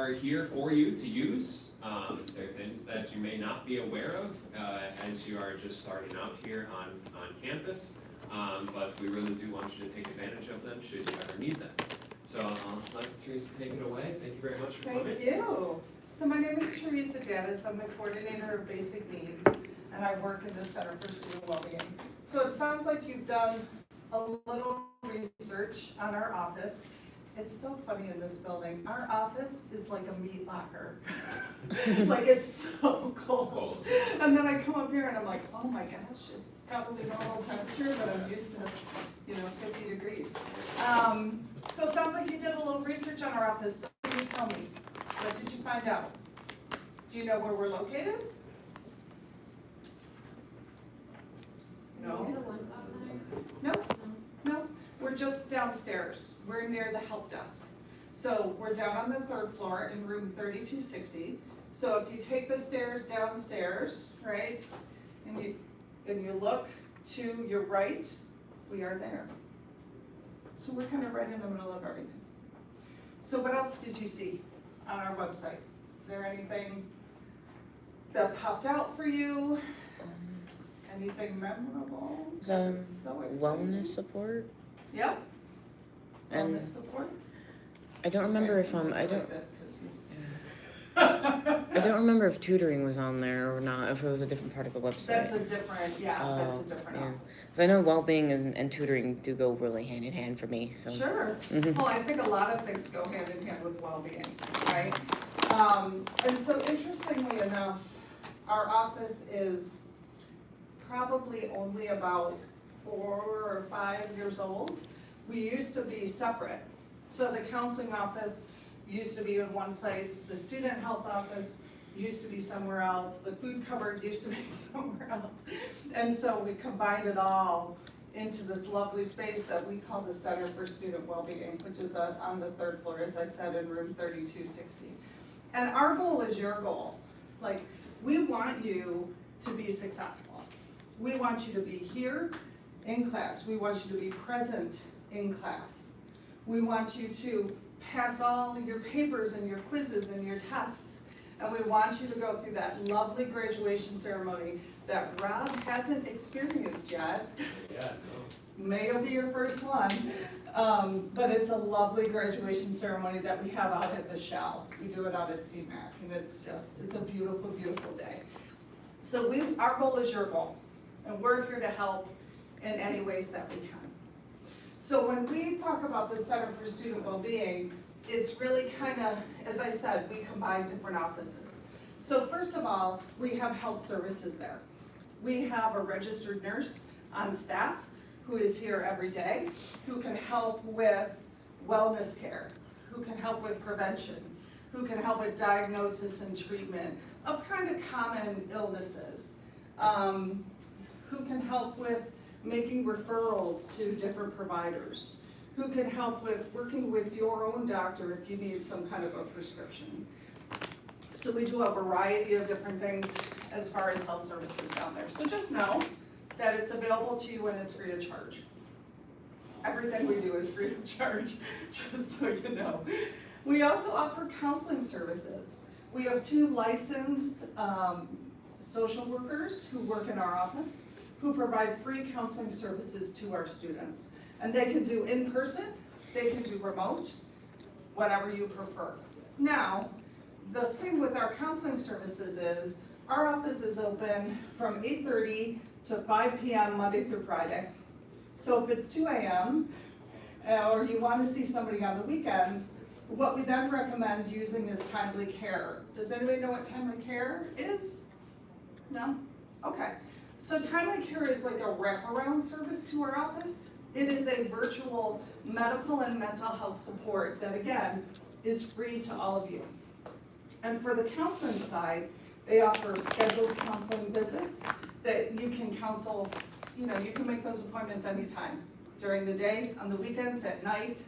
are here for you to use. There are things that you may not be aware of as you are just starting out here on campus, but we really do want you to take advantage of them should you ever need them. So I'll let Teresa take it away. Thank you very much for coming. Thank you. So my name is Teresa Dattis. I'm the coordinator of basic needs, and I work in the Center for Student Wellbeing. So it sounds like you've done a little research on our office. It's so funny in this building. Our office is like a meat locker. Like it's so cold. And then I come up here and I'm like, oh my gosh, it's probably normal temperature, but I'm used to, 50 degrees. So it sounds like you did a little research on our office. So can you tell me, what did you find out? Do you know where we're located? No? No? No? We're just downstairs. We're near the help desk. So we're down on the 3rd floor in room 3260. So if you take the stairs downstairs, right, and you look to your right, we are there. So we're kind of right in the middle of everything. So what else did you see on our website? Is there anything that popped out for you? Anything memorable? So, It's so exciting. wellness support. Yep. And Wellness support. I don't remember Okay, if I like don't this 'cause he's- I don't remember if tutoring was on there or not. If it was a different part of the website. That's a different, that's a Oh, different yeah. office. So I know well-being and tutoring do go really hand in hand for me. So Sure. Mhm. Well, I think a lot of things go hand in hand with well-being, right? And so interestingly enough, our office is probably only about 4 or 5 years old. We used to be separate. So the counseling office used to be in one place, the student health office used to be somewhere else, the food cupboard used to be somewhere else. And so we combined it all into this lovely space that we call the Center for Student Wellbeing, which is on the 3rd floor, as I said, in room 3260. And our goal is your goal. Like, we want you to be successful. We want you to be here in class. We want you to be present in class. We want you to pass all your papers and your quizzes and your tests. And we want you to go through that lovely graduation ceremony that Rob hasn't experienced yet. Yeah, May will be your first one. But it's a lovely graduation ceremony that we have out at the Shell. We do it out at CMAC, and it's a beautiful, beautiful day. So our goal is your goal, and we're here to help in any ways that we can. So when we talk about the Center for Student Wellbeing, it's really kind of, as I said, we combine different offices. So first of all, we have health services there. We have a registered nurse on staff who is here every day, who can help with wellness care, who can help with prevention, who can help with diagnosis and treatment of kind of common illnesses, who can help with making referrals to different providers, who can help with working with your own doctor if you need some kind of a prescription. So we do a variety of different things as far as health services down there. So just know that it's available to you and it's free of charge. Everything we do is free of charge, just so you know. We also offer counseling services. We have 2 licensed social workers who work in our office who provide free counseling services to our students. And they can do in person, they can do remote, whatever you prefer. Now, the thing with our counseling services is our office is open from 8:30 to 5 p.m. Monday through Friday. So if it's 2 a.m. Or you want to see somebody on the weekends, what we then recommend using is Timely Care. Does anybody know what Timely Care is? No? Okay. So Timely Care is like a wraparound service to our office. It is a virtual medical and mental health support that, again, is free to all of you. And for the counseling side, they offer scheduled counseling visits that you can counsel, you can make those appointments anytime, during the day, on the weekends, at night.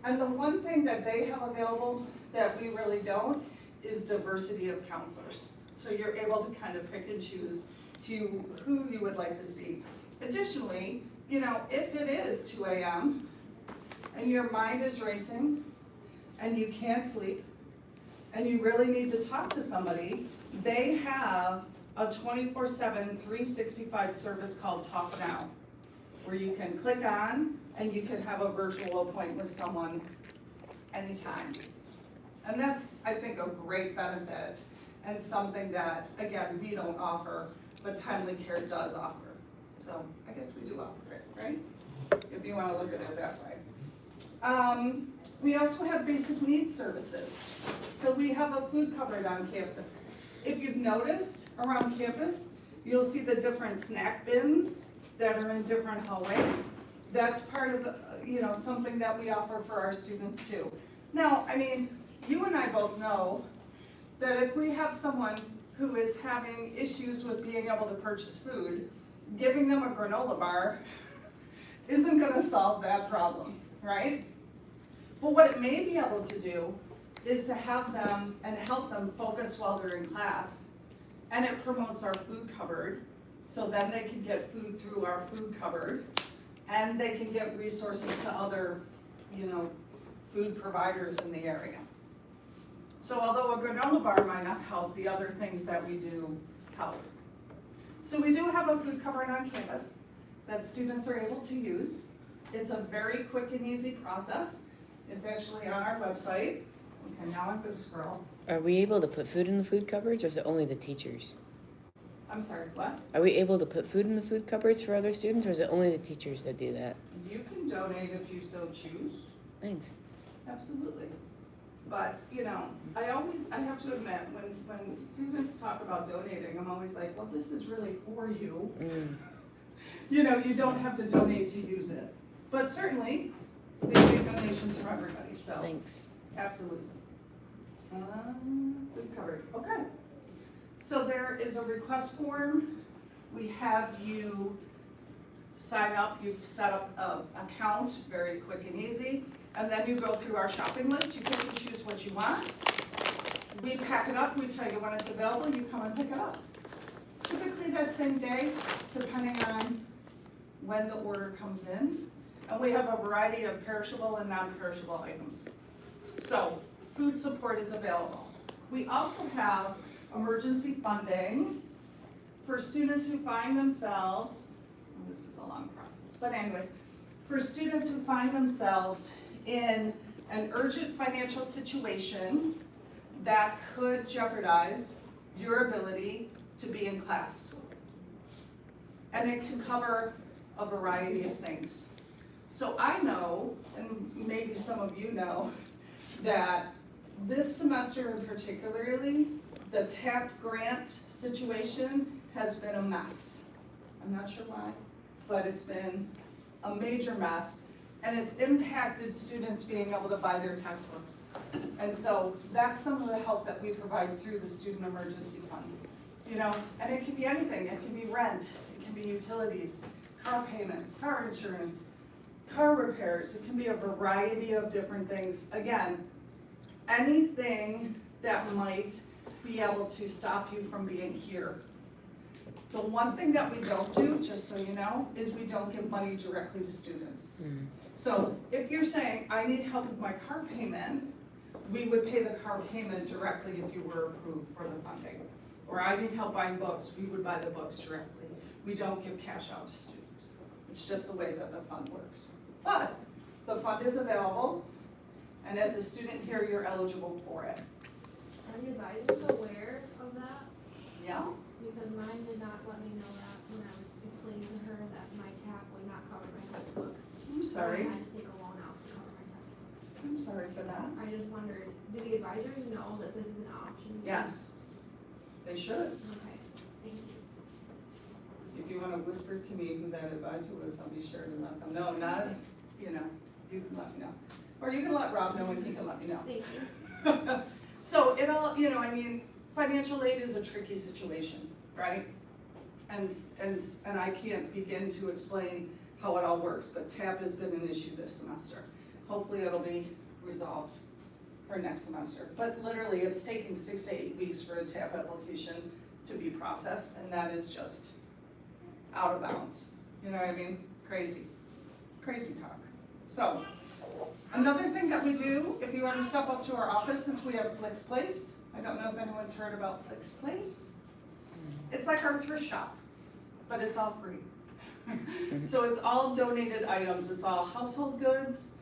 And the one thing that they have available that we really don't is diversity of counselors. So you're able to kind of pick and choose who you would like to see. Additionally, if it is 2 a.m. and your mind is racing and you can't sleep and you really need to talk to somebody, they have a 24/7, 365 service called Talk Now, where you can click on and you can have a virtual appointment with someone anytime. And that's, I think, a great benefit and something that, again, we don't offer, but Timely Care does offer. So I guess we do offer it, right? If you wanna look at it that way. We also have basic needs services. So we have a food cupboard on campus. If you've noticed around campus, you'll see the different snack bins that are in different hallways. That's part of, something that we offer for our students too. Now, I mean, you and I both know that if we have someone who is having issues with being able to purchase food, giving them a granola bar isn't gonna solve that problem, right? But what it may be able to do is to have them and help them focus while they're in class. And it promotes our food cupboard, so then they can get food through our food cupboard. And they can get resources to other, food providers in the area. So although a granola bar might not help, the other things that we do help. So we do have a food cupboard on campus that students are able to use. It's a very quick and easy process. It's actually on our website. Okay, now I'm gonna scroll. Are we able to put food in the food cupboards, or is it only the teachers? I'm sorry, what? Are we able to put food in the food cupboards for other students, or is it only the teachers that do that? You can donate if you so choose. Thanks. Absolutely. But, I have to admit, when students talk about donating, I'm always like, well, this is really for you. Mm. You don't have to donate to use it. But certainly, they take donations from everybody, so. Thanks. Absolutely. Food cupboard, okay. So there is a request form. We have you sign up, you've set up an account, very quick and easy. And then you go through our shopping list, you pick and choose what you want. We pack it up, we tell you when it's available, you come and pick it up. Typically that same day, depending on when the order comes in. And we have a variety of perishable and non-perishable items. So, food support is available. We also have emergency funding for students who find themselves, this is a long process, but anyways, for students who find themselves in an urgent financial situation that could jeopardize your ability to be in class. And it can cover a variety of things. So I know, and maybe some of you know, that this semester in particularly, the TAP grant situation has been a mess. I'm not sure why, but it's been a major mess, and it's impacted students being able to buy their textbooks. And so that's some of the help that we provide through the Student Emergency Fund. And it can be anything. It can be rent, it can be utilities, car payments, car insurance, car repairs. It can be a variety of different things. Again, anything that might be able to stop you from being here. The one thing that we don't do, just so you know, is we don't give money directly to students. Mm. So if you're saying, I need help with my car payment, we would pay the car payment directly if you were approved for the funding. Or I need help buying books, we would buy the books directly. We don't give cash out to students. It's just the way that the fund works. But the fund is available, and as a student here, you're eligible for it. Are the advisors aware of that? Yeah? Because mine did not let me know that when I was explaining to her that my TAP would not cover my textbooks. I'm sorry. I had to take a loan out to cover my textbooks. I'm sorry for that. I just wondered, do the advisors know that this is an option? Yes, they should. Okay, thank you. If you wanna whisper to me who that advisor was, I'll be sure to let them know. Not, you can let me know. Or you can let Rob know and he can let me know. Thank you. So it all, financial aid is a tricky situation, right? And I can't begin to explain how it all works, but TAP has been an issue this semester. Hopefully it'll be resolved for next semester. But literally, it's taking 6 to 8 weeks for a TAP application to be processed, and that is just out of bounds. You know what I mean? Crazy talk. So, Another thing that we do, if you ever step up to our office, since we have Flicks Place, I don't know if anyone's heard about Flicks Place. It's like our thrift shop, but it's all free. So it's all donated items, it's all household goods,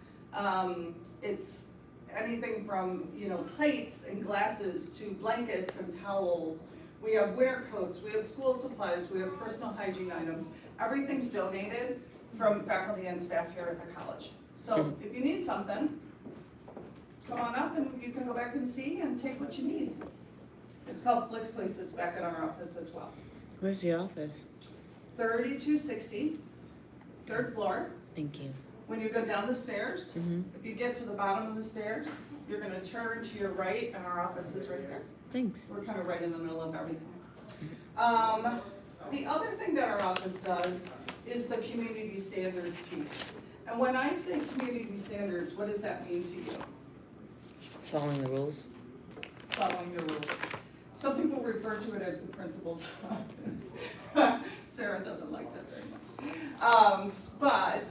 it's anything from, plates and glasses to blankets and towels. We have winter coats, we have school supplies, we have personal hygiene items. Everything's donated from faculty and staff here at the college. So if you need something, come on up and you can go back and see and take what you need. It's called Flicks Place, it's back in our office as well. Where's the office? 3260, third floor. Thank you. When you go down the stairs, Mm-hmm. if you get to the bottom of the stairs, you're gonna turn to your right and our office is right there. Thanks. We're kind of right in the middle of everything. The other thing that our office does is the community standards piece. And when I say community standards, what does that mean to you? Following the rules. Following the rules. Some people refer to it as the principal's office. Sarah doesn't like that very much. But,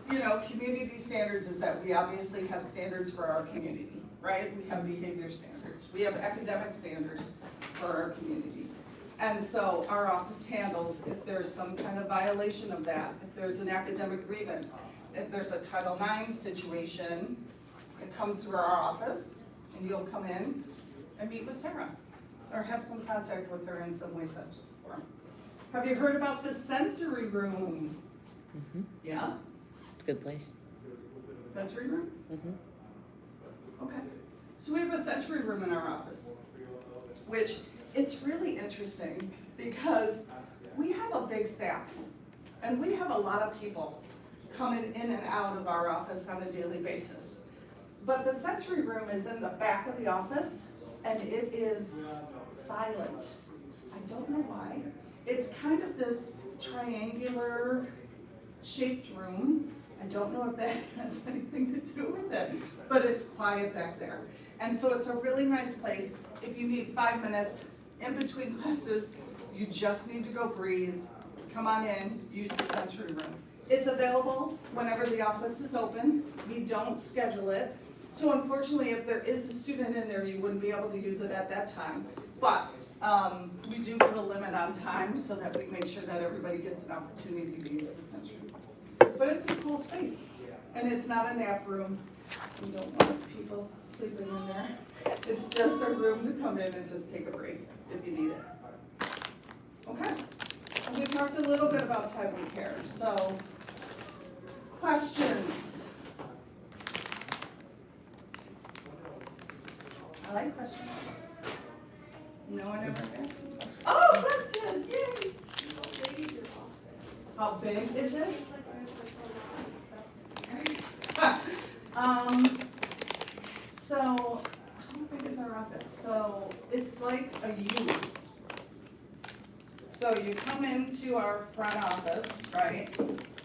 community standards is that we obviously have standards for our community, right? We have behavior standards. We have academic standards for our community. And so our office handles if there's some kind of violation of that, if there's an academic grievance, if there's a Title IX situation, it comes through our office and you'll come in and meet with Sarah or have some contact with her in some way, shape, or form. Have you heard about the sensory room? Mm-hmm. Yeah? It's a good place. Sensory room? Mm-hmm. Okay. So we have a sensory room in our office, which it's really interesting because we have a big staff and we have a lot of people coming in and out of our office on a daily basis. But the sensory room is in the back of the office and it is silent. I don't know why. It's kind of this triangular shaped room. I don't know if that has anything to do with it, but it's quiet back there. And so it's a really nice place. If you need 5 minutes in between classes, you just need to go breathe, come on in, use the sensory room. It's available whenever the office is open. We don't schedule it. So unfortunately, if there is a student in there, you wouldn't be able to use it at that time. But we do put a limit on time so that we make sure that everybody gets an opportunity to use the sensory room. But it's a cool space, and it's not a nap room. We don't want people sleeping in there. It's just a room to come in and just take a break if you need it. Okay, and we talked a little bit about Taiwan Care, so questions? I like questions. No one ever asked me questions. Oh, question, yay! How big is it? So, how big is our office? So, it's like a U. So you come into our front office, right?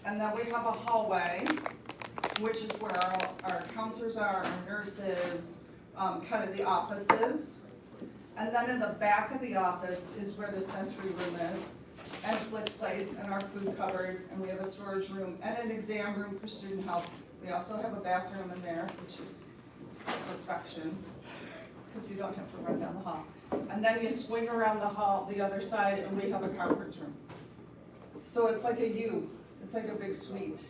And then we have a hallway, which is where our counselors are, our nurses, kind of the offices. And then in the back of the office is where the sensory room is, and Flicks Place, and our food cupboard, and we have a storage room, and an exam room for student health. We also have a bathroom in there, which is perfection, because you don't have to run down the hall. And then you swing around the hall, the other side, and we have a conference room. So it's like a U, it's like a big suite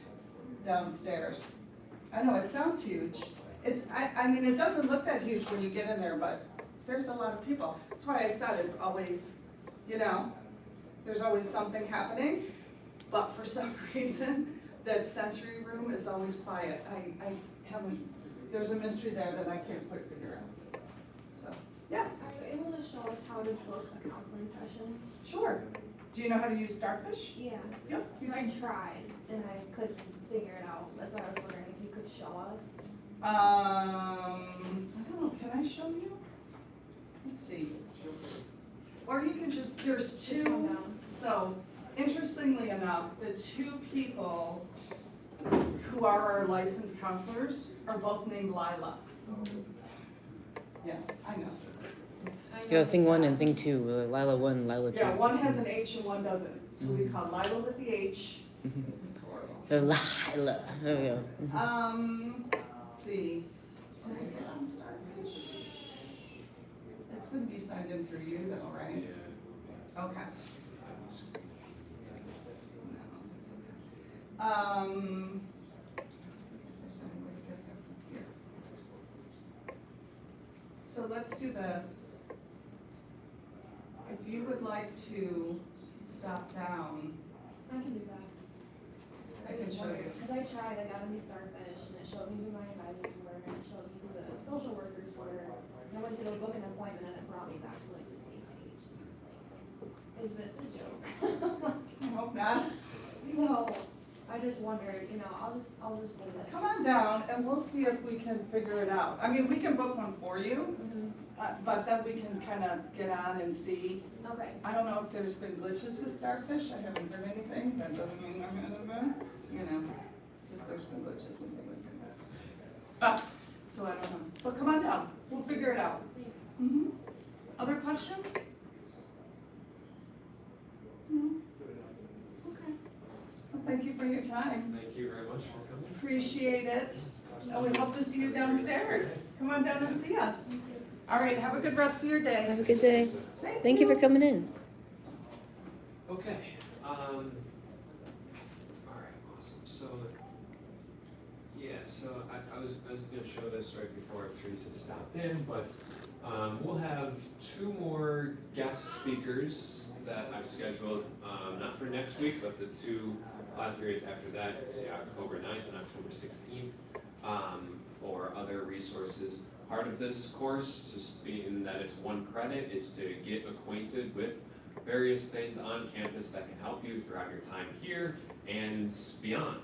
downstairs. I know, it sounds huge. I mean, it doesn't look that huge when you get in there, but there's a lot of people. That's why I said it's always, there's always something happening, but for some reason, that sensory room is always quiet. I haven't, there's a mystery there that I can't quite figure out. So, yes? Are you able to show us how to book a counseling session? Sure. Do you know how to use Starfish? Yeah. Yep. So I tried and I couldn't figure it out. That's why I was wondering if you could show us. I don't know, can I show you? Let's see. Or you can just, there's Just one two, down. so interestingly enough, the two people who are our licensed counselors are both named Lila. Yes, I know. It's- I Yeah, know thing it's one not- and thing two, Lila 1, Lila 2. Yeah, one has an H and one doesn't, so we call Lila with the H. It's horrible. So Lila. There we go. let's see, can I get on Starfish? It's gonna be signed in through you though, right? Yeah. Okay. No, that's okay. There's any way to get there from here. So let's do this. If you would like to stop down, I can do that. I can show you. Because I tried, I got a new Starfish, and it showed me who my advisors were, and it showed me who the social workers were. And I went to go book an appointment, and it brought me back to like the same page. And it's like, is this a joke? I hope not. So, I just wondered, you know, I'll just hold it. Come on down and we'll see if we can figure it out. I mean, we can book one for you, but then we can kind of get on and see. Okay. I don't know if there's been glitches with Starfish, I haven't heard anything, that doesn't mean there hasn't been, you know, just there's been glitches with things. So I don't know, but come on down, we'll figure it out. Thanks. Mhm. Other questions? No? Okay. Well, thank you for your time, Thank you very much for coming. appreciate it, and we hope to see you downstairs. Come on down and see us. All right, have a good rest of your day. Have a good day. Thank you for coming in. Okay, all right, awesome, so, yeah, so I was gonna show this right before Teresa stopped in, but, we'll have 2 more guest speakers that I've scheduled, not for next week, but the 2 class periods after that, it's October 9th and October 16th, for other resources. Part of this course, just being that it's 1 credit, is to get acquainted with various things on campus that can help you throughout your time here and beyond.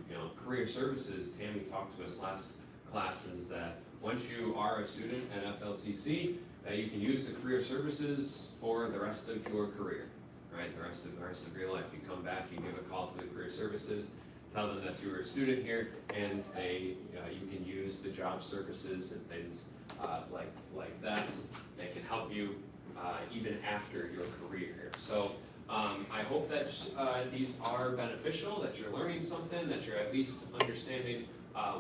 You know, career services, Tammy talked to us last class, is that once you are a student at FLCC, that you can use the career services for the rest of your career, right? The rest of your life. You come back, you give a call to the career services, tell them that you were a student here, and you can use the job services and things like that. They can help you even after your career here. So I hope that these are beneficial, that you're learning something, that you're at least understanding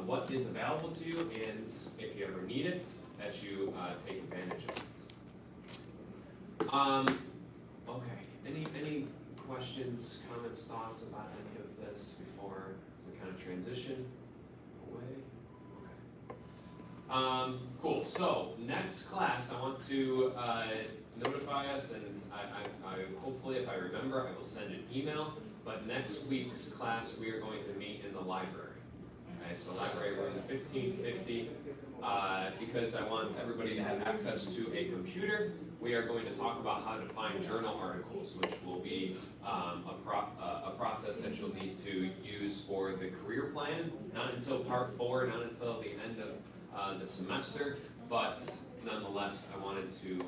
what is available to you, and if you ever need it, that you take advantage of it. Okay, any questions, comments, thoughts about any of this before we kind of transition away? Okay. Cool, so next class, I want to notify us, and I hopefully, if I remember, I will send an email, but next week's class, we are going to meet in the library. Okay, so library room 1550, because I want everybody to have access to a computer. We are going to talk about how to find journal articles, which will be a process that you'll need to use for the career plan, not until part 4, not until the end of the semester, but nonetheless, I wanted to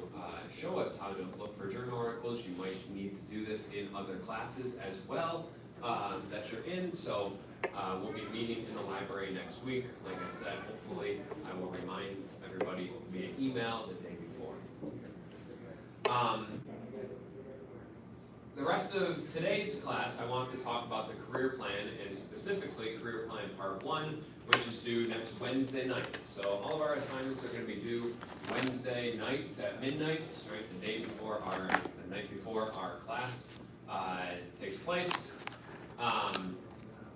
show us how to look for journal articles. You might need to do this in other classes as well that you're in, so we'll be meeting in the library next week. Like I said, hopefully I will remind everybody via email the day before. The rest of today's class, I want to talk about the career plan, and specifically career plan part 1, which is due next Wednesday night. So all of our assignments are going to be due Wednesday night at midnight, right, the night before our class takes place.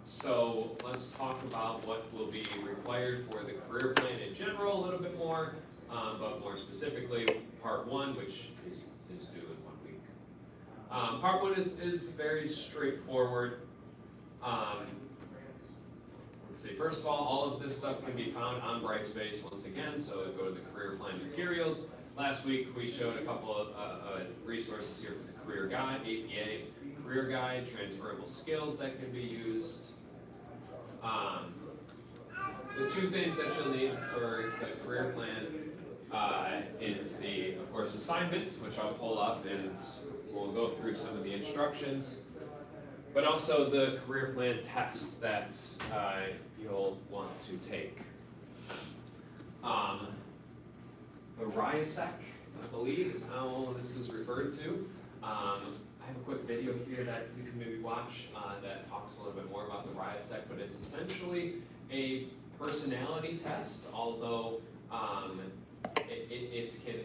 So let's talk about what will be required for the career plan in general a little bit more, but more specifically part 1, which is due in 1 week. Part 1 is very straightforward. Let's see, first of all of this stuff can be found on Brightspace once again, so go to the career plan materials. Last week we showed a couple of resources here for the career guide, APA career guide, transferable skills that can be used. The 2 things that you'll need for the career plan is of course, assignment, which I'll pull up and we'll go through some of the instructions, but also the career plan test that you'll want to take. The RIASEC, I believe, is how this is referred to. I have a quick video here that you can maybe watch that talks a little bit more about the RIASEC, but it's essentially a personality test, although it can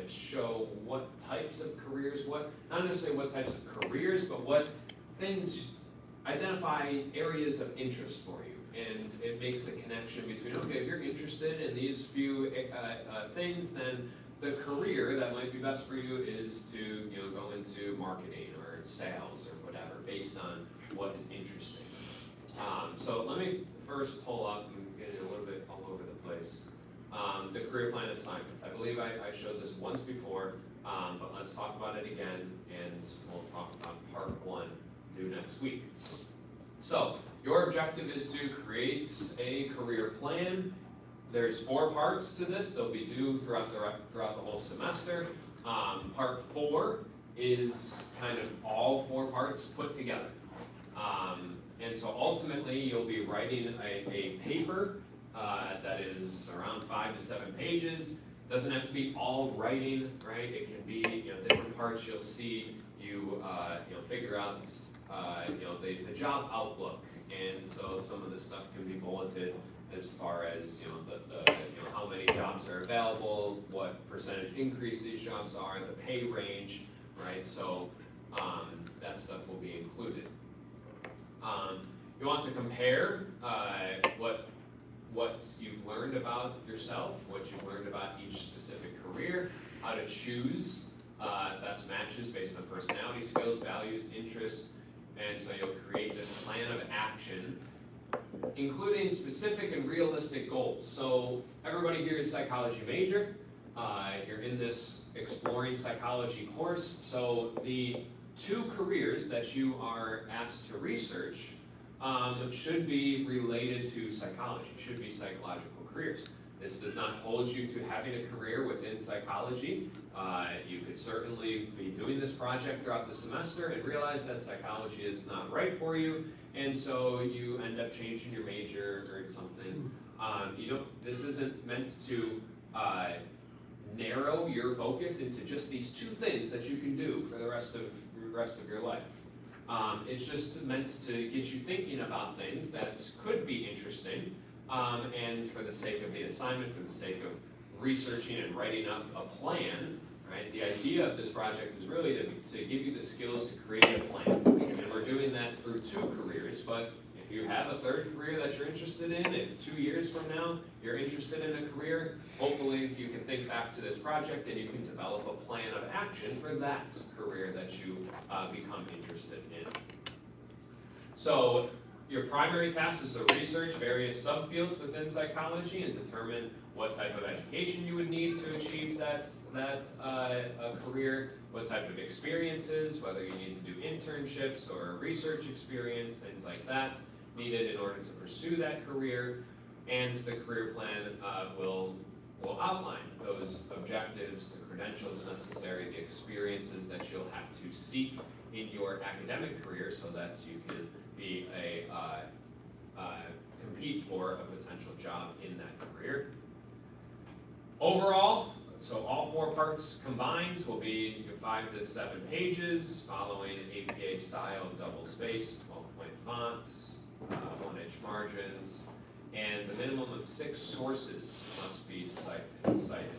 show what types of careers, not necessarily what types of careers, but what things, identify areas of interest for you. And it makes the connection between, okay, if you're interested in these few things, then the career that might be best for you is to go into marketing or sales or whatever, based on what is interesting. So let me first pull up, I'm getting a little bit all over the place, the career plan assignment. I believe I showed this once before, but let's talk about it again, and we'll talk about part 1 due next week. So your objective is to create a career plan. There's 4 parts to this. They'll be due throughout the whole semester. Part 4 is kind of all 4 parts put together. And so ultimately, you'll be writing a paper that is around 5 to 7 pages. Doesn't have to be all writing, right? It can be different parts. You'll see you figure out the job outlook, and so some of this stuff can be bulleted as far as how many jobs are available, what percentage increase these jobs are, the pay range, right? So that stuff will be included. You want to compare what you've learned about yourself, what you've learned about each specific career, how to choose best matches based on personality, skills, values, interests, and so you'll create this plan of action, including specific and realistic goals. So everybody here is a psychology major. You're in this exploring psychology course, so the 2 careers that you are asked to research should be related to psychology, should be psychological careers. This does not hold you to having a career within psychology. You could certainly be doing this project throughout the semester and realize that psychology is not right for you, and so you end up changing your major or something. This isn't meant to narrow your focus into just these 2 things that you can do for the rest of your life. It's just meant to get you thinking about things that could be interesting, and for the sake of the assignment, for the sake of researching and writing up a plan, right? The idea of this project is really to give you the skills to create a plan. And we're doing that through 2 careers, but if you have a 3rd career that you're interested in, if 2 years from now you're interested in a career, hopefully you can think back to this project and you can develop a plan of action for that career that you become interested in. So your primary task is to research various subfields within psychology and determine what type of education you would need to achieve that career, what type of experiences, whether you need to do internships or research experience, things like that, needed in order to pursue that career. And the career plan will outline those objectives, the credentials necessary, the experiences that you'll have to seek in your academic career so that you can be compete for a potential job in that career. Overall, so all 4 parts combined will be 5 to 7 pages, following APA style double-spaced, 12-point fonts, 1-inch margins, and the minimum of 6 sources must be cited.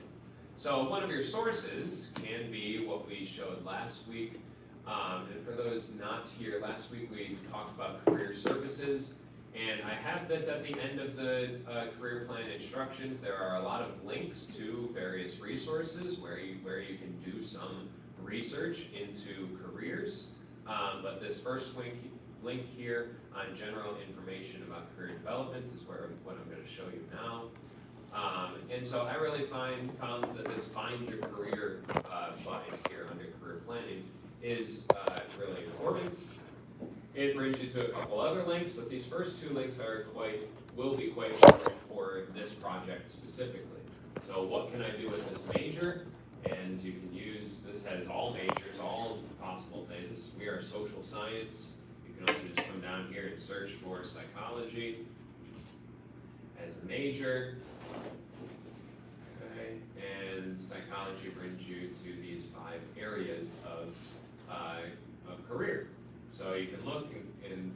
So one of your sources can be what we showed last week. And for those not here, last week we talked about career services, and I have this at the end of the career plan instructions. There are a lot of links to various resources where you can do some research into careers. But this first link here on general information about career development is what I'm going to show you now. And so I really found that this Find Your Career button here under career planning is really important. It brings you to a couple other links, but these first 2 links will be quite important for this project specifically. So what can I do with this major? And you can use, this has all majors, all possible things. We are social science. You can also just come down here and search for psychology as a major. Okay, and psychology brings you to these 5 areas of career. So you can look and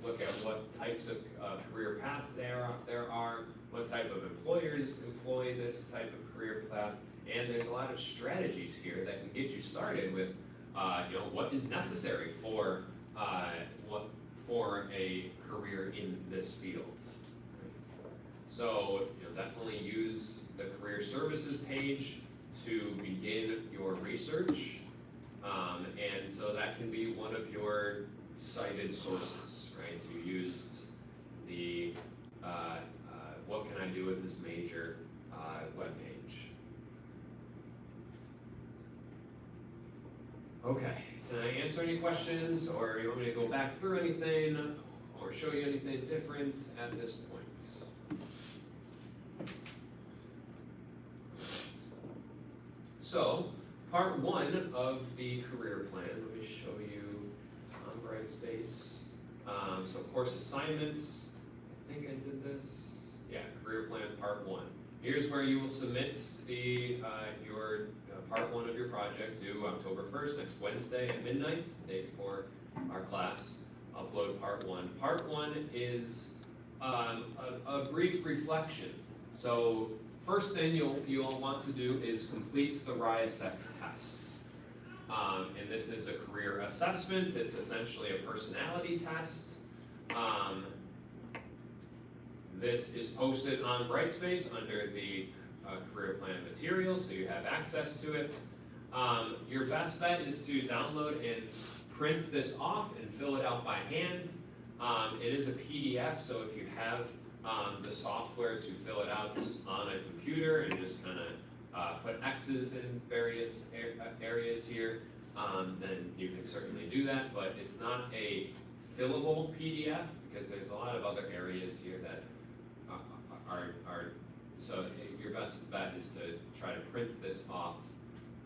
look at what types of career paths there are, what type of employers employ this type of career path, and there's a lot of strategies here that can get you started with, what is necessary for a career in this field. So definitely use the career services page to begin your research. And so that can be one of your cited sources, right? So you used the, what can I do with this major webpage? Okay, can I answer any questions, or you want me to go back through anything, or show you anything different at this point? So, part one of the career plan, let me show you on Brightspace. So course assignments, I think I did this. Yeah, career plan part one. Here's where you will submit the your part one of your project due October 1st, next Wednesday at midnight, the day before our class. Upload part one. Part one is a brief reflection. So first thing you'll want to do is complete the RIASEC test. And this is a career assessment. It's essentially a personality test. This is posted on Brightspace under the career plan materials, so you have access to it. Your best bet is to download and print this off and fill it out by hand. It is a PDF, so if you have the software to fill it out on a computer and just kind of put X's in various areas here, then you can certainly do that, but it's not a fillable PDF because there's a lot of other areas here that are so your best bet is to try to print this off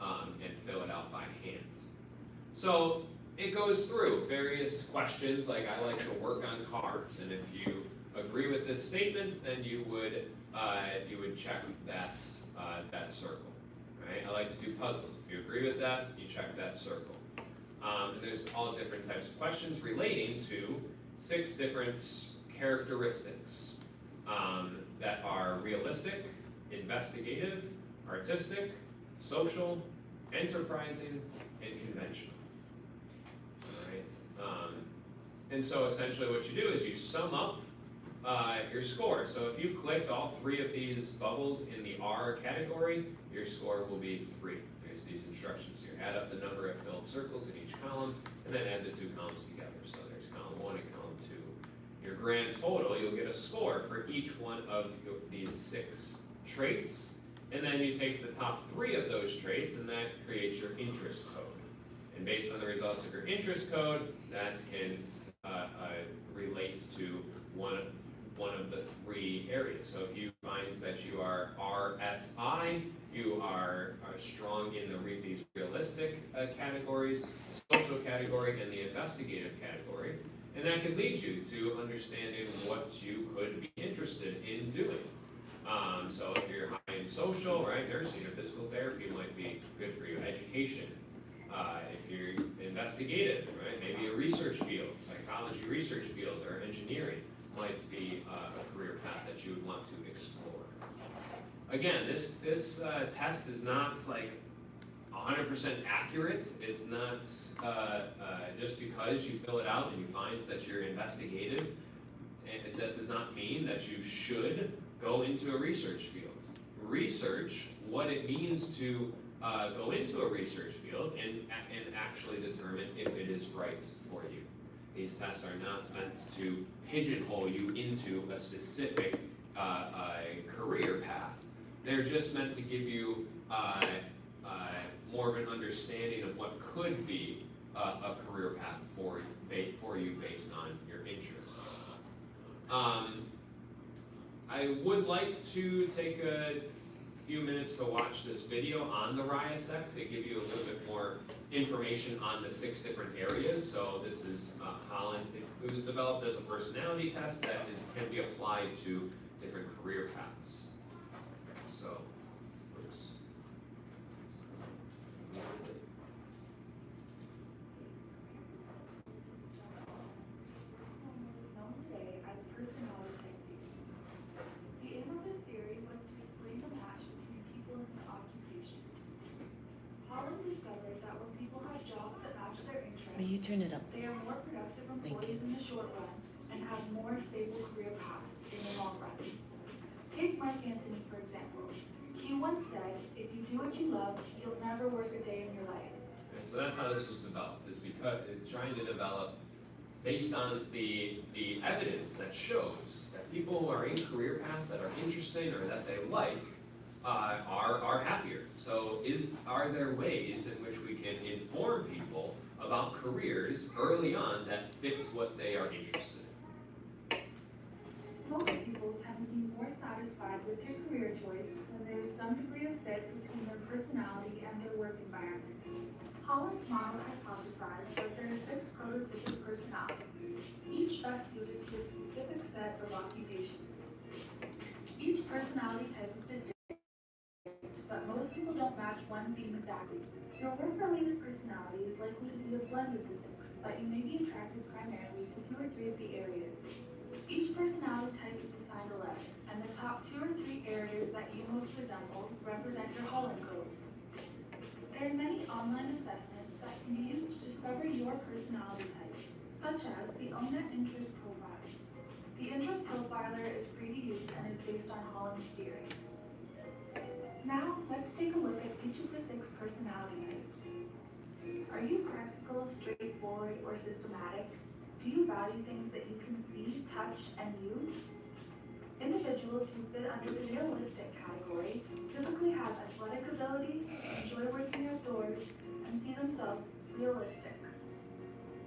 and fill it out by hand. So it goes through various questions, like I like to work on cars, and if you agree with this statement, then you would check that circle, right? I like to do puzzles. If you agree with that, you check that circle. And there's all different types of questions relating to 6 different characteristics that are realistic, investigative, artistic, social, enterprising, and conventional. All right. And so essentially what you do is you sum up your score. So if you clicked all 3 of these bubbles in the R category, your score will be 3. There's these instructions here. Add up the number of filled circles in each column, and then add the 2 columns together. So there's column 1 and column 2. Your grand total, you'll get a score for each one of these 6 traits, and then you take the top 3 of those traits, and that creates your interest code. And based on the results of your interest code, that can relate to one of the 3 areas. So if you find that you are RSI, you are strong in these realistic categories, social category, and the investigative category. And that could lead you to understanding what you could be interested in doing. So if you're high in social, right, nursing or physical therapy might be good for you. Education. If you're investigative, right, maybe a research field, psychology research field, or engineering might be a career path that you would want to explore. Again, this test is not like 100% accurate. It's not just because you fill it out and you find that you're investigative, and that does not mean that you should go into a research field. Research, what it means to go into a research field and actually determine if it is right for you. These tests are not meant to pigeonhole you into a specific career path. They're just meant to give you more of an understanding of what could be a career path for you based on your interests. I would like to take a few minutes to watch this video on the RIASEC to give you a little bit more information on the 6 different areas. So this is Holland. It was developed as a personality test that can be applied to different career paths. So, oops. match their interests. May you turn it up, They are please? more productive Thank employees in the short run and have more stable career paths in the long run. Take Mark Anthony, for example. He once said, if you do what you love, you'll never work a day in your life. And so that's how this was developed, is because it's trying to develop based on the evidence that shows that people who are in career paths that are interesting or that they like are happier. So are there ways in which we can inform people about careers early on that fit what they are interested in? Most people tend to be more satisfied with their career choice when there is some degree of fit between their personality and their work environment. Holland's model hypothesized that there are 6 prototypic personalities, each best suited to a specific set of occupations. Each personality type is distinct, but most people don't match one theme exactly. Your work-related personality is likely to be a blend of the 6, but you may be attracted primarily to 2 or 3 of the areas. Each personality type is assigned a letter, and the top 2 or 3 areas that you most resemble represent your Holland code. There are many online assessments that can be used to discover your personality type, such as the ONET Interest Profiler. The Interest Profiler is free to use and is based on Holland's theory. Now, let's take a look at each of the 6 personality types. Are you practical, straightforward, or systematic? Do you value things that you can see, touch, and use? Individuals who fit under the realistic category typically have athletic ability, enjoy working outdoors, and see themselves realistic.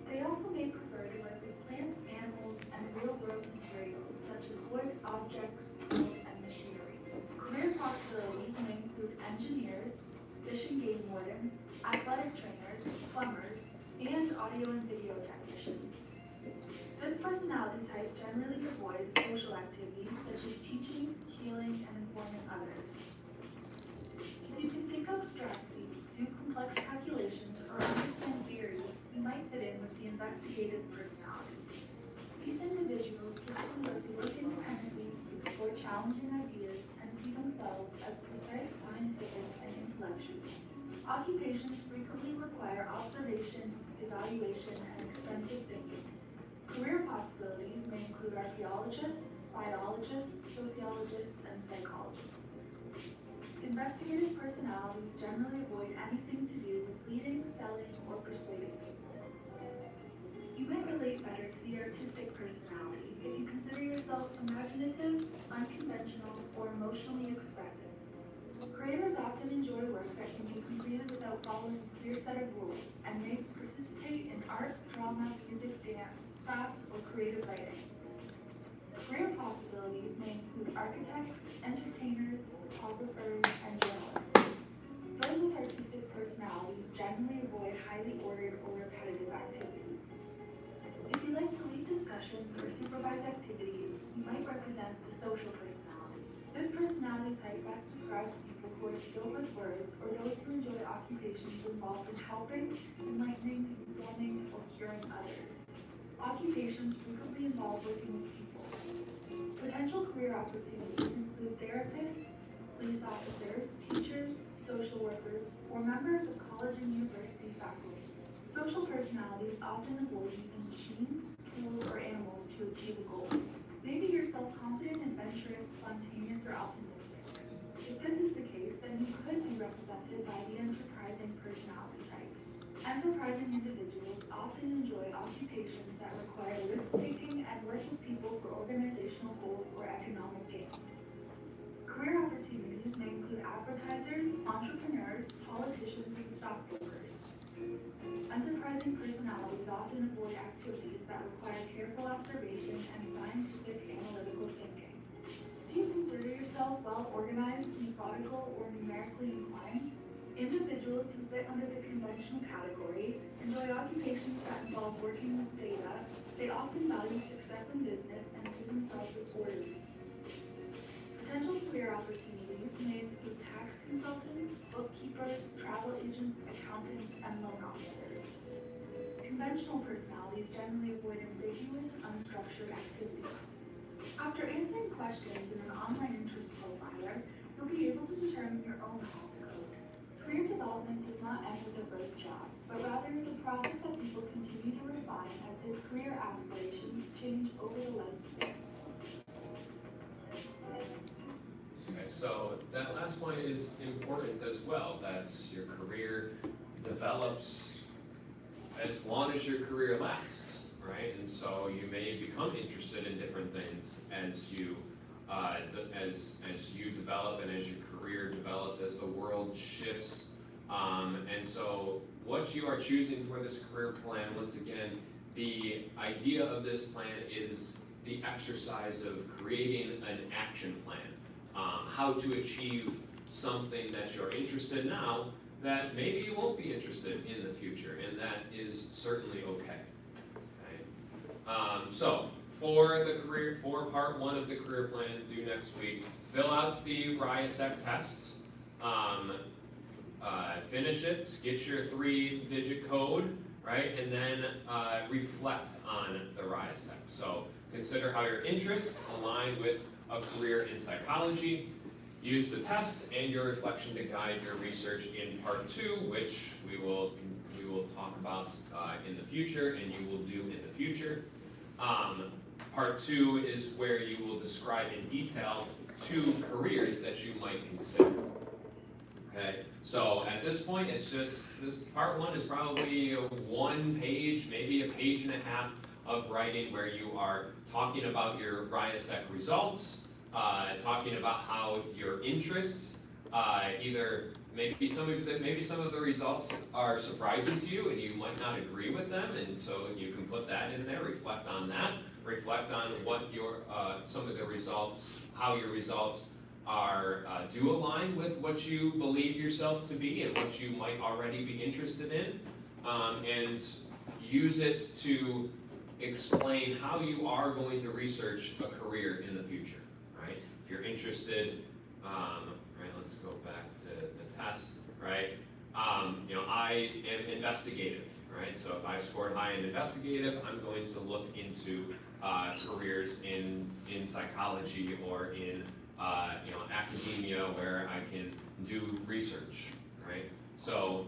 They also may prefer to work with plants, animals, and real-world materials such as wood, objects, tools, and machinery. Career possibilities may include engineers, fish and game wardens, athletic trainers, plumbers, and audio and video technicians. This personality type generally avoids social activities such as teaching, healing, and informing others. If you can think abstractly, do complex calculations, or understand theories, you might fit in with the investigative personality. These individuals typically like to work independently, explore challenging ideas, and see themselves as precise, scientific, and intellectual. Occupations frequently require observation, evaluation, and extensive thinking. Career possibilities may include archaeologists, biologists, sociologists, and psychologists. Investigative personalities generally avoid anything to do with leading, selling, or persuading people. You may relate better to the artistic personality if you consider yourself imaginative, unconventional, or emotionally expressive. Creators often enjoy work that can be completed without following a clear set of rules and may participate in art, drama, music, dance, crafts, or creative writing. Career possibilities may include architects, entertainers, photographers, and journalists. Those with artistic personalities generally avoid highly ordered or repetitive activities. If you like to lead discussions or supervise activities, you might represent the social personality. This personality type best describes people who are skilled with words or those who enjoy occupations involved in helping, enlightening, informing, or curing others. Occupations frequently involve working with people. Potential career opportunities include therapists, police officers, teachers, social workers, or members of college and university faculty. Social personalities often avoid using machines, tools, or animals to achieve a goal. Maybe you're self-confident, adventurous, spontaneous, or optimistic. If this is the case, then you could be represented by the enterprising personality type. Enterprising individuals often enjoy occupations that require risk-taking and work with people for organizational goals or economic gain. Career opportunities may include advertisers, entrepreneurs, politicians, and stockbrokers. Enterprising personalities often avoid activities that require careful observation and scientific analytical thinking. Do you consider yourself well-organized, methodical, or numerically inclined? Individuals who fit under the conventional category enjoy occupations that involve working with data. They often value success in business and see themselves as orderly. Potential career opportunities may include tax consultants, bookkeepers, travel agents, accountants, and loan officers. Conventional personalities generally avoid ambiguous, unstructured activities. After answering questions in an online interest profiler, you'll be able to determine your own Holland code. Career development does not end with the first job. job, but rather is a process that people continue to refine as their career aspirations change over the lifespan. Okay, so that last point is important as well. That's your career develops as long as your career lasts, right? And so you may become interested in different things as you as you develop and as your career develops, as the world shifts. And so what you are choosing for this career plan, once again, the idea of this plan is the exercise of creating an action plan. How to achieve something that you're interested in now that maybe you won't be interested in the future, and that is certainly okay. So for part one of the career plan due next week, fill out the RIASEC test, finish it, get your 3-digit code, right, and then reflect on the RIASEC. So consider how your interests align with a career in psychology. Use the test and your reflection to guide your research in part 2, which we will talk about in the future, and you will do in the future. Part 2 is where you will describe in detail 2 careers that you might consider. Okay, so at this point, it's just, this part 1 is probably 1 page, maybe a page and a half of writing where you are talking about your RIASEC results, talking about how your interests, either maybe some of the results are surprising to you and you might not agree with them, and so you can put that in there, reflect on that, reflect on what your some of the results, how your results are do align with what you believe yourself to be and what you might already be interested in, and use it to explain how you are going to research a career in the future, right? If you're interested, right, let's go back to the test, right? You know, I am investigative, right? So if I scored high in investigative, I'm going to look into careers in psychology or in you know, academia where I can do research, right? So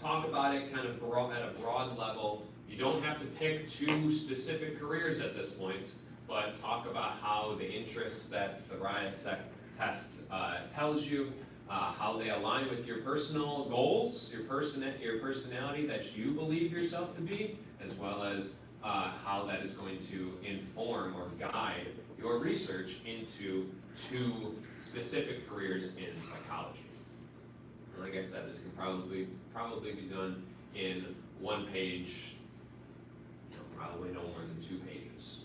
talk about it kind of at a broad level. You don't have to pick 2 specific careers at this point, but talk about how the interests that the RIASEC test tells you, how they align with your personal goals, your personality that you believe yourself to be, as well as how that is going to inform or guide your research into 2 specific careers in psychology. And like I said, this can probably be done in 1 page, you know, probably no more than 2 pages.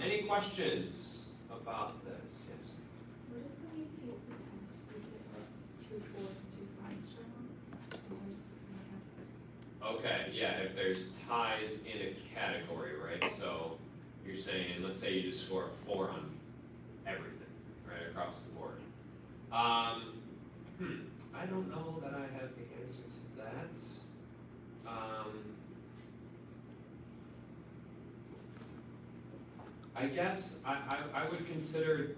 Any questions about this? Yes. What if when you take the test, you get like 2 4s and 2 5s from them? Okay, yeah, if there's ties in a category, right? So you're saying, let's say you just score a 4 on everything, right, across the board. I don't know that I have the answer to that. I guess I would consider,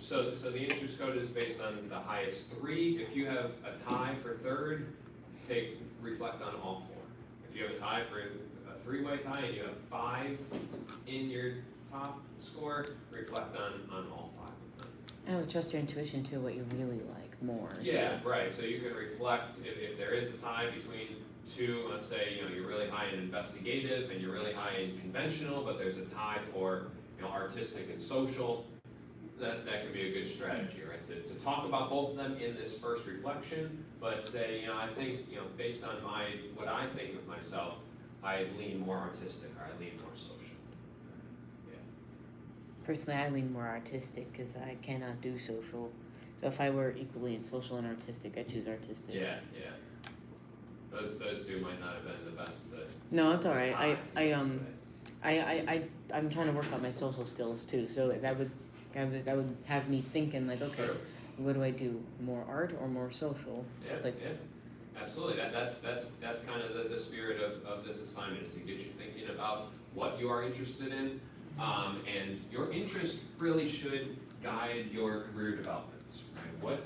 so the interest code is based on the highest 3. If you have a tie for 3rd, reflect on all 4. If you have a tie for a 3-way tie and you have 5 in your top score, reflect on all 5 of them. I would trust your intuition too, what you really like more. Yeah, right, so you can reflect, if there is a tie between 2, let's say, you know, you're really high in investigative and you're really high in conventional, but there's a tie for, you know, artistic and social, that can be a good strategy, right? To talk about both of them in this first reflection, but say, you know, I think, you know, based on what I think of myself, I lean more artistic or I lean more social. Yeah. Personally, I lean more artistic because I cannot do social. So if I were equally in social and artistic, I choose artistic. Yeah. Those 2 might not have been the best. No, it's all right. I'm trying to work on my social skills too. So that would have me thinking like, okay, True. what do I do? More art or more social? So Yeah, it's like, absolutely. That's kind of the spirit of this assignment, is to get you thinking about what you are interested in, And your interest really should guide your career developments, right?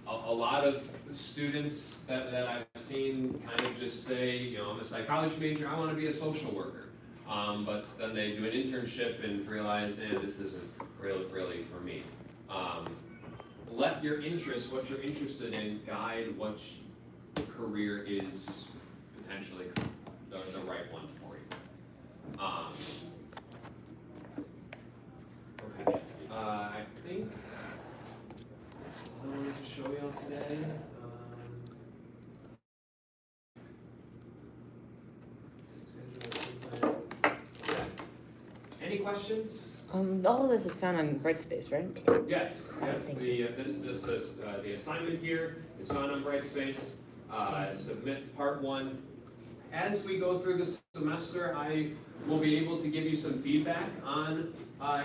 A lot of students that I've seen kind of just say, you know, I'm a psychology major, I want to be a social worker. But then they do an internship and realize, this isn't really for me. Let your interest, what you're interested in, guide what career is potentially the right one for you. Okay, I think I wanted to show y'all today. Any questions? All of this is found on Brightspace, right? Yes, yeah, Thank this is, the assignment here is found on Brightspace. Submit part 1. As we go through the semester, I will be able to give you some feedback on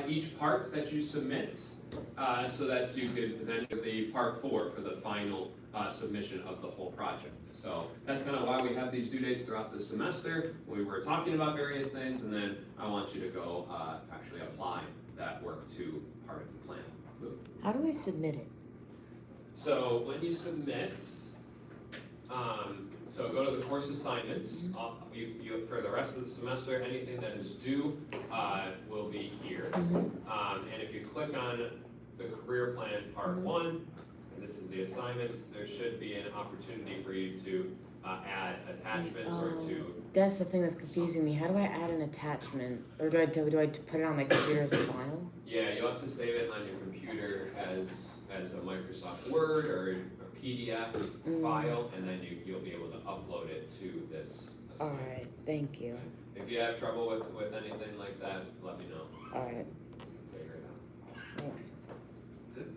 each part that you submit, so that you could potentially part 4 for the final submission of the whole project. So that's kind of why we have these due dates throughout the semester. We were talking about various things, and then I want you to go actually apply that work to part of the plan. How do I submit it? So when you submit, so go to the course assignments. You for the rest of the semester, anything that is due will be here. And if you click on the career plan part 1, and this is the assignments, there should be an opportunity for you to add attachments or to. That's the thing that's confusing me. How do I add an attachment? Or do I put it on my computer as a file? Yeah, you'll have to save it on your computer as a Microsoft Word or a PDF file, and then you'll be able to upload it to this assignment. Alright, thank you. If you have trouble with anything like that, let me know. Alright, Figure it out. thanks. Right.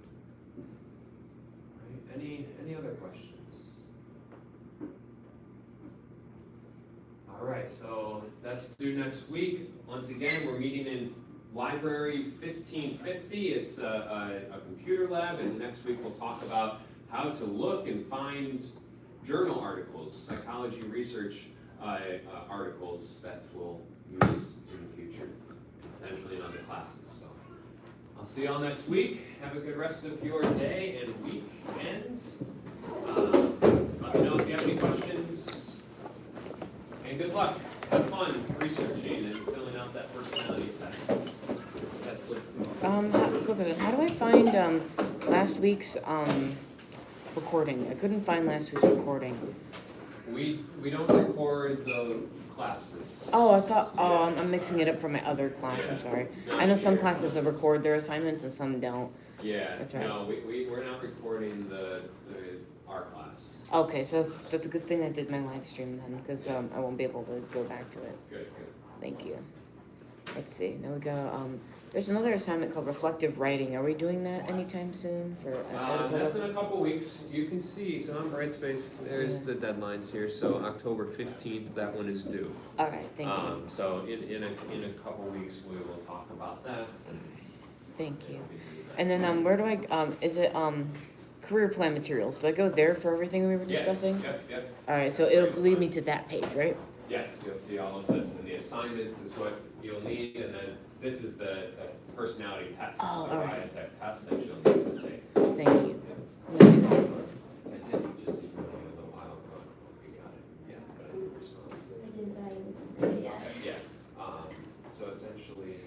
Any other questions? All right, so that's due next week. Once again, we're meeting in Library 1550. It's a computer lab, and next week we'll talk about how to look and find journal articles, psychology research articles that we'll use in the future, potentially in other classes. So I'll see y'all next week. Have a good rest of your day and weekends. Let me know if you have any questions. And good luck. Have fun researching and filling out that personality test. Quick question. How do I find last week's recording? I couldn't find last week's recording. We don't record the classes. Oh, I thought. Oh, I'm mixing it up for my other class. I'm sorry. I know some classes record their assignments and some don't. Yeah. That's right. No, we're not recording our class. Okay, so that's a good thing I did my live stream then, because I won't be able to go back to it. Good. Thank you. Let's see. Now we go. There's another assignment called reflective writing. Are we doing that anytime soon for an article? That's in a couple weeks. You can see, so on Brightspace, there's the deadlines here. So October 15th, that one is due. All right. Thank you. So in a couple weeks, we will talk about that. Thank you. And then where do I? Is it career plan materials? Do I go there for everything we were discussing? Yep. All right. So it'll lead me to that page, right? Yes, you'll see all of this, and the assignments is what you'll need, and then this is the personality test, Oh, the all right. ISF test that you'll need to take. Thank you. I did just email you a little while ago, if you got it yet, but I didn't respond. I did, but I didn't read it yet. Okay, yeah, so essentially,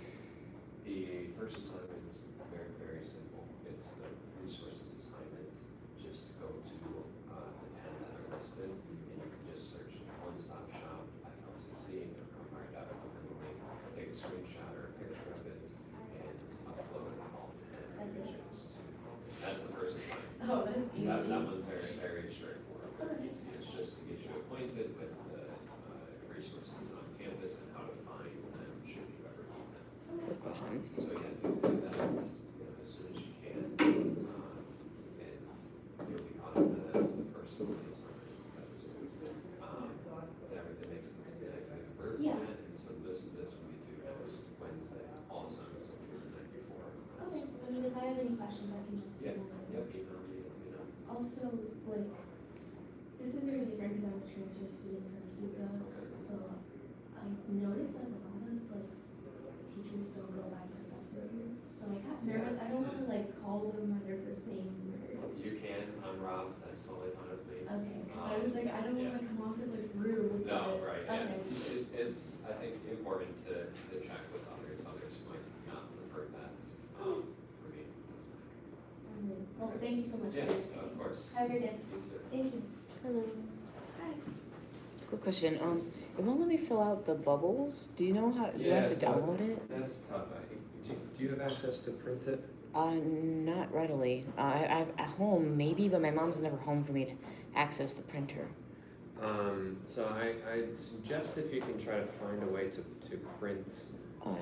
the first assignment is very, very simple. It's the resources assignments. Just go to the 10 that are listed, and you can just search one-stop shop, FLCC, and it'll come right up, and then take a screenshot or a picture of it, and upload all 10 That's it. images to, that's the first assignment. Oh, that's easy. That one's very, very straightforward, very easy. It's just to get you acquainted with the resources on campus and how to find them should you ever need them. Good question. So yeah, do that as soon as you can. And you'll be caught up with that as the first one of the assignments that was due. Everything makes sense today for the career Yeah. plan, and so this we do next Wednesday. All assignments will be the night before. Okay, I mean, if I have any questions, I can just Yep, email them. email me, let me know. Also, like, this is very different because I'm a transfer student from Cuba, Okay. so I noticed that a lot of, like, teachers don't go by professor here. So I got nervous. I don't wanna like call them by their first name or, You can, I'm Rob, that's totally fine with me. okay, cause I was like, I don't wanna come off as like rude, No, but, right, yeah. okay. It's, I think, important to check with others might not prefer that, for me, it doesn't matter. Sounds good. Well, thank you so much for Yeah, your of course. Have a good day. You too. Thank you. Hello. Hi. Quick question. It won't let me fill out the bubbles. Do you know how? Do I have to Yeah, so download it? That's tough, I think. Do you have access to print it? Not readily. I've at home maybe, but my mom's never home for me to access the printer. So I'd suggest if you can try to find a way to print, Alright.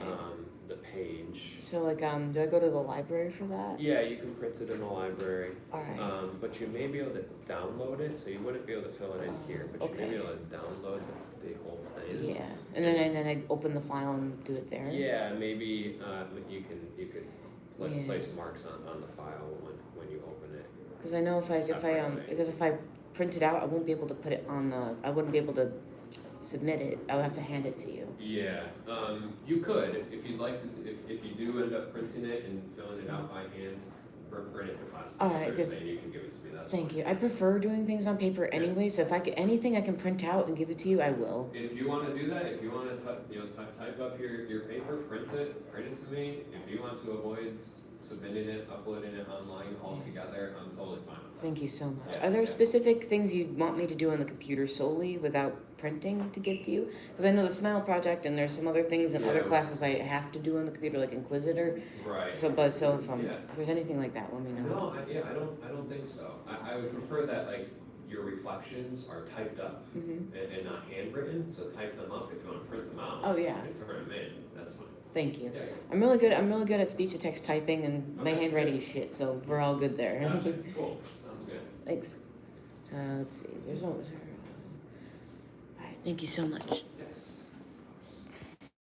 the page. So like, do I go to the library for that? Yeah, you can print it in the library, Alright. but you may be able to download it, so you wouldn't be able to fill it in here, but you may be okay. able to download the whole thing. Yeah. And then I open the file and do it there. Yeah, maybe, you could Yeah. place marks on the file when you open it. Because I know if Separately. because if I print it out, I won't be able to put it on the. I wouldn't be able to submit it. I would have to hand it to you. Yeah, you could, if you'd like to, if you do end up printing it and filling it out by hand, bring it to class All next right, 'cause- Thursday and you can give it to me, that's Thank fine. you. I prefer doing things on paper anyway. So if anything I can print out and give it to you, I will. If you wanna do that, if you wanna type up your paper, print it to me. If you want to avoid submitting it, uploading it online altogether, I'm totally fine with that. Thank you so much. Yeah, Are there yeah. specific things you want me to do on the computer solely without printing to give to you? Because I know the Smile Project and there's some other things in other Yeah. classes I have to do on the computer, like Inquisitor. Right. So Yeah. if there's anything like that, let me know. No, I don't think so. I would prefer that, like, your reflections are typed up Mm-hmm. and not handwritten, so type them up if you wanna print them out. Oh, yeah. And turn them in, that's fine. Thank you. Yeah, I'm really good at speech to text typing, and my Okay, handwriting good. is shit, so we're all good there. Gotcha, cool, sounds good. Thanks. So let's see. There's no. All right. Thank you so much.